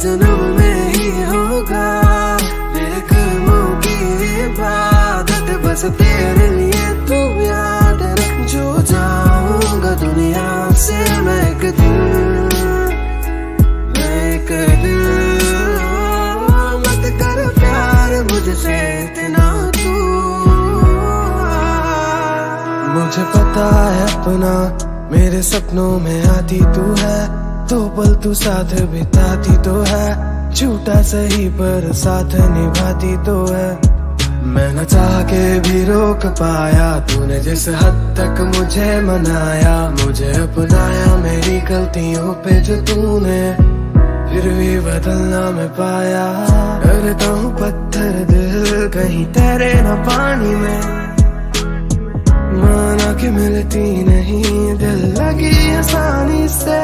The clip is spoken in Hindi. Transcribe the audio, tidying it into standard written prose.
जन्म में ही होगा। मेरे कर्मों की इबादत बस तेरे लिए तू याद रख। जो जाऊंगा दुनिया से मैं एक दिन, मत कर प्यार मुझसे इतना तू। मुझे पता है अपना, मेरे सपनों में आती तू है। 2 पल तू साथ बिताती तो है, झूठा सही पर साथ निभाती तो है। मैं न चाह के भी रोक पाया, तूने जिस हद तक मुझे मनाया। मुझे अपनाया मेरी गलतियों पे जो तूने, फिर भी बदलना मैं पाया। डरता हूँ पत्थर दिल कहीं तैरे न पानी में, माना कि मिलती नहीं दिल लगी आसानी से।